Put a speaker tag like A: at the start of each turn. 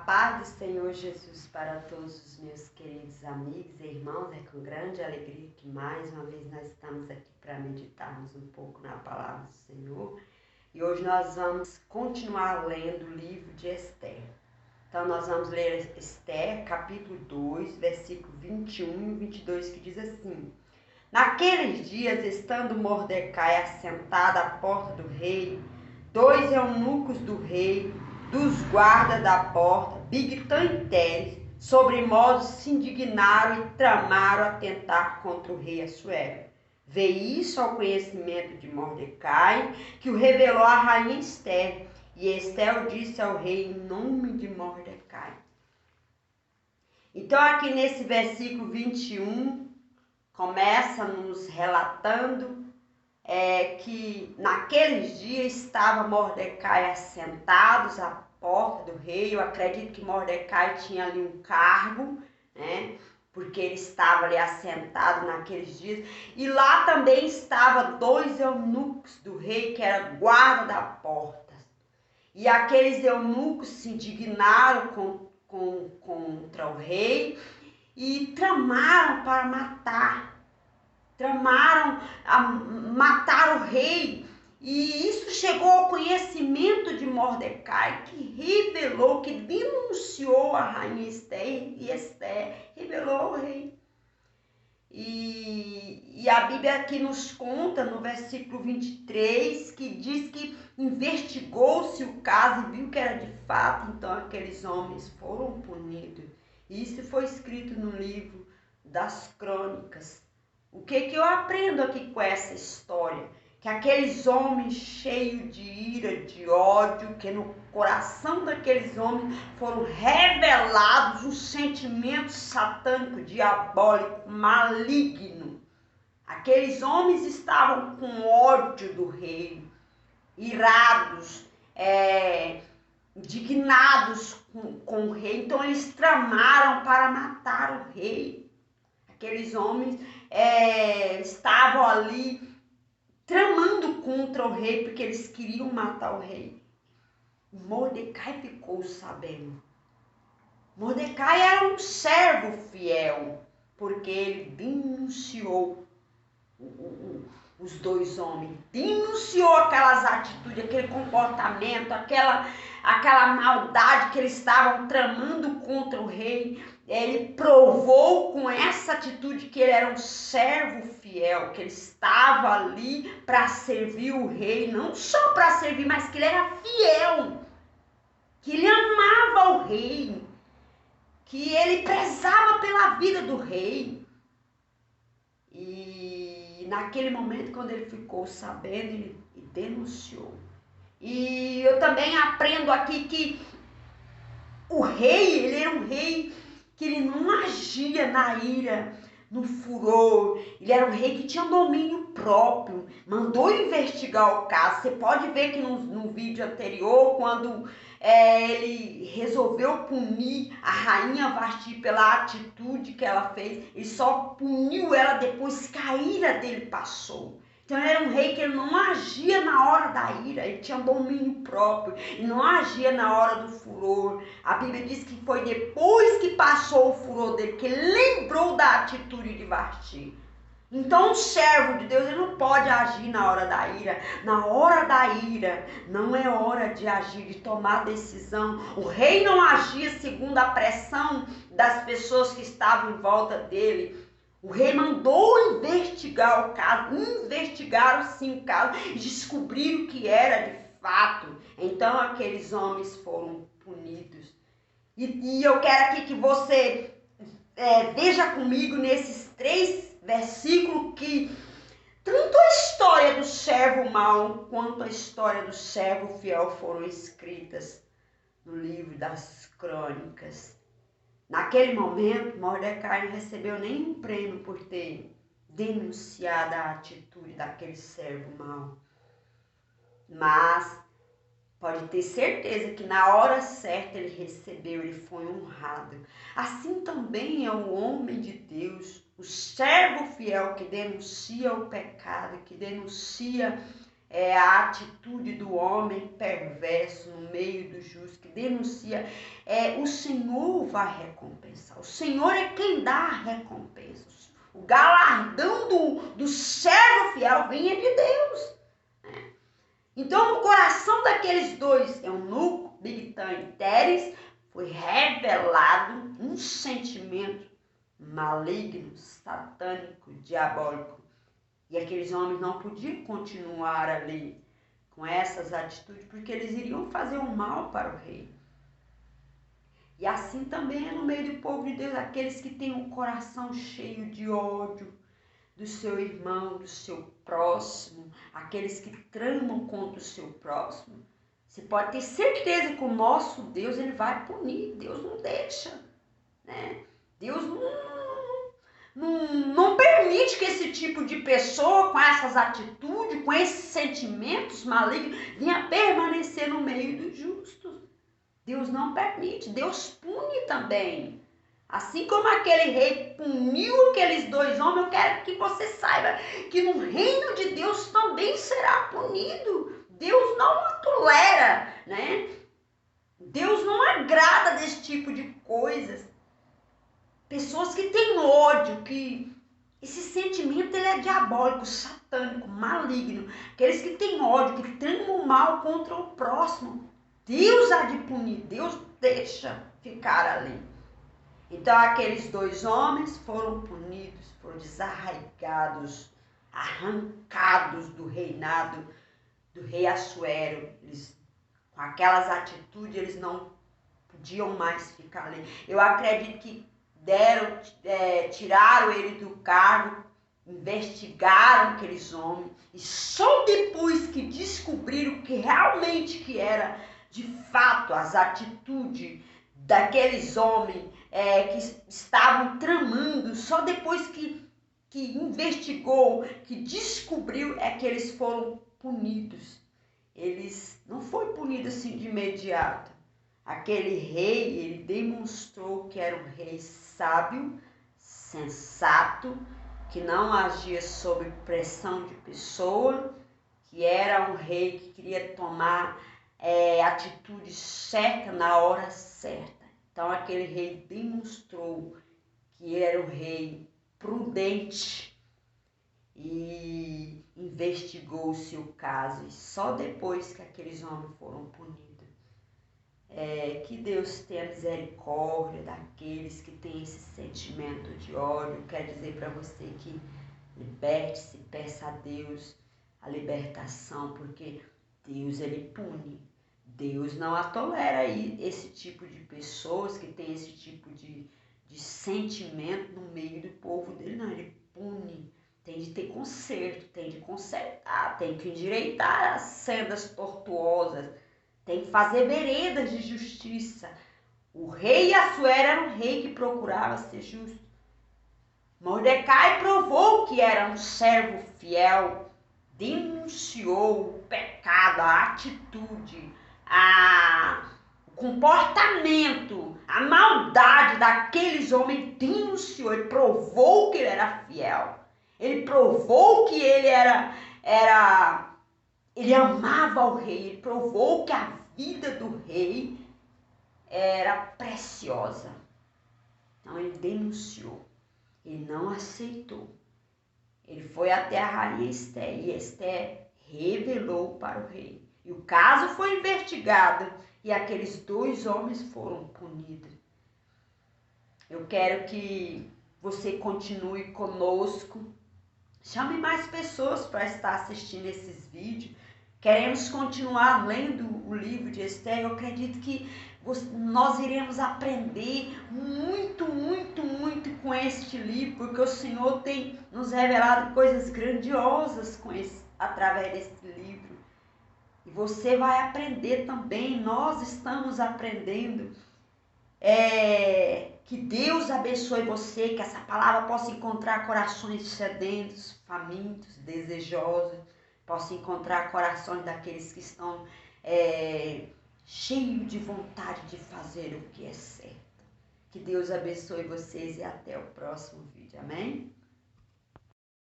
A: paz do Senhor Jesus para todos os meus queridos amigos e irmãos. É com grande alegria que mais uma vez nós estamos aqui para meditarmos um pouco na palavra do Senhor. E hoje nós vamos continuar lendo o livro de Esther. Então nós vamos ler Esther, capítulo 2, versículo 21 e 22, que diz assim: Naqueles dias, estando Mordecai assentado à porta do rei, 2 eunucos do rei, dos guardas da porta, Bigtan e Teres, sobremodo se indignaram e tramaram atentar contra o rei Assuero. Veio isso ao conhecimento de Mordecai, que o revelou à rainha Esther, e Esther o disse ao rei em nome de Mordecai. Então aqui nesse versículo 21, começa nos relatando que naqueles dias estava Mordecai assentados à porta do rei. Eu acredito que Mordecai tinha ali um cargo, né? Porque ele estava ali assentado naqueles dias. E lá também estava 2 eunucos do rei, que era guarda da porta. E aqueles eunucos se indignaram contra o rei e tramaram para matar. Tramaram a matar o rei, e isso chegou ao conhecimento de Mordecai, que revelou, que denunciou a rainha Esther, e Esther revelou ao rei. E a Bíblia aqui nos conta, no versículo 23, que diz que investigou-se o caso e viu que era de fato, então aqueles homens foram punidos. Isso foi escrito no livro das Crônicas. O que eu aprendo aqui com essa história? Que aqueles homens cheios de ira, de ódio, que no coração daqueles homens foram revelados um sentimento satânico, diabólico, maligno. Aqueles homens estavam com ódio do rei, irados, indignados com o rei. Então eles tramaram para matar o rei. Aqueles homens estavam ali tramando contra o rei, porque eles queriam matar o rei. Mordecai ficou sabendo. Mordecai era um servo fiel, porque ele denunciou os 2 homens, denunciou aquelas atitudes, aquele comportamento, aquela maldade que eles estavam tramando contra o rei. Ele provou com essa atitude que ele era um servo fiel, que ele estava ali para servir o rei, não só para servir, mas que ele era fiel, que ele amava o rei, que ele prezava pela vida do rei. E naquele momento, quando ele ficou sabendo, ele denunciou. E eu também aprendo aqui que o rei, ele era um rei que ele não agia na ira, no furor. Ele era um rei que tinha domínio próprio, mandou investigar o caso. Você pode ver que no vídeo anterior, quando ele resolveu punir a rainha Vasti pela atitude que ela fez, ele só puniu ela depois que a ira dele passou. Então ele era um rei que ele não agia na hora da ira, ele tinha domínio próprio, ele não agia na hora do furor. A Bíblia diz que foi depois que passou o furor dele que ele lembrou da atitude de Vasti. Então o servo de Deus, ele não pode agir na hora da ira. Na hora da ira não é hora de agir, de tomar decisão. O rei não agia segundo a pressão das pessoas que estavam em volta dele. O rei mandou investigar o caso, investigaram sim o caso e descobriram que era de fato. Então aqueles homens foram punidos. E eu quero aqui que você veja comigo nesses 3 versículos que tanto a história do servo mau quanto a história do servo fiel foram escritas no livro das Crônicas. Naquele momento, Mordecai não recebeu nenhum prêmio por ter denunciado a atitude daquele servo mau. Mas pode ter certeza que na hora certa ele recebeu, ele foi honrado. Assim também é o homem de Deus, o servo fiel que denuncia o pecado, que denuncia a atitude do homem perverso no meio do justo, que denuncia, o Senhor vai recompensar. O Senhor é quem dá a recompensa. O galardão do servo fiel vem de Deus. Então, no coração daqueles dois, eunuco, Bigtan e Teres, foi revelado um sentimento maligno, satânico, diabólico. E aqueles homens não podiam continuar ali com essas atitudes, porque eles iriam fazer o mal para o rei. E assim também é no meio do povo de Deus, aqueles que têm um coração cheio de ódio do seu irmão, do seu próximo, aqueles que tramam contra o seu próximo. Você pode ter certeza que o nosso Deus, ele vai punir. Deus não deixa, né? Deus não permite que esse tipo de pessoa, com essas atitudes, com esses sentimentos malignos, venha permanecer no meio dos justos. Deus não permite, Deus pune também. Assim como aquele rei puniu aqueles dois homens, eu quero que você saiba que no reino de Deus também será punido. Deus não tolera, né? Deus não agrada desse tipo de coisas. Pessoas que têm ódio, que esse sentimento ele é diabólico, satânico, maligno. Aqueles que têm ódio, que tramam mal contra o próximo. Deus há de punir, Deus deixa ficar ali. Então aqueles dois homens foram punidos, foram desarraigados, arrancados do reinado do rei Assuero. Eles, com aquelas atitudes, eles não podiam mais ficar ali. Eu acredito que tiraram ele do cargo, investigaram aqueles homens, e só depois que descobriram que realmente que era de fato as atitudes daqueles homens que estavam tramando, só depois que investigou, que descobriu, é que eles foram punidos. Eles não foram punidos assim de imediato. Aquele rei, ele demonstrou que era um rei sábio, sensato, que não agia sob pressão de pessoa, que era um rei que queria tomar atitude certa na hora certa. Então aquele rei demonstrou que era um rei prudente e investigou o seu caso. E só depois que aqueles homens foram punidos. Que Deus tenha misericórdia daqueles que têm esse sentimento de ódio. Quero dizer para você que liberte-se, peça a Deus a libertação, porque Deus ele pune. Deus não tolera aí esse tipo de pessoas que tem esse tipo de sentimento no meio do povo dele. Não, ele pune. Tem de ter conserto, tem de consertar, tem que endireitar as sendas tortuosas, tem que fazer veredas de justiça. O rei Assuero era um rei que procurava ser justo. Mordecai provou que era um servo fiel, denunciou o pecado, a atitude, o comportamento, a maldade daqueles homens, denunciou, ele provou que ele era fiel. Ele provou que ele ele amava o rei, ele provou que a vida do rei era preciosa. Então ele denunciou, ele não aceitou. Ele foi até a rainha Esther e Esther revelou para o rei. E o caso foi investigado e aqueles dois homens foram punidos. Eu quero que você continue conosco. Chame mais pessoas para estar assistindo esses vídeos. Queremos continuar lendo o livro de Esther. Eu acredito que nós iremos aprender muito, muito, muito com este livro, porque o Senhor tem nos revelado coisas grandiosas através desse livro. E você vai aprender também, nós estamos aprendendo. Que Deus abençoe você, que essa palavra possa encontrar corações sedentos, famintos, desejosos, possa encontrar corações daqueles que estão cheios de vontade de fazer o que é certo. Que Deus abençoe vocês e até o próximo vídeo. Amém?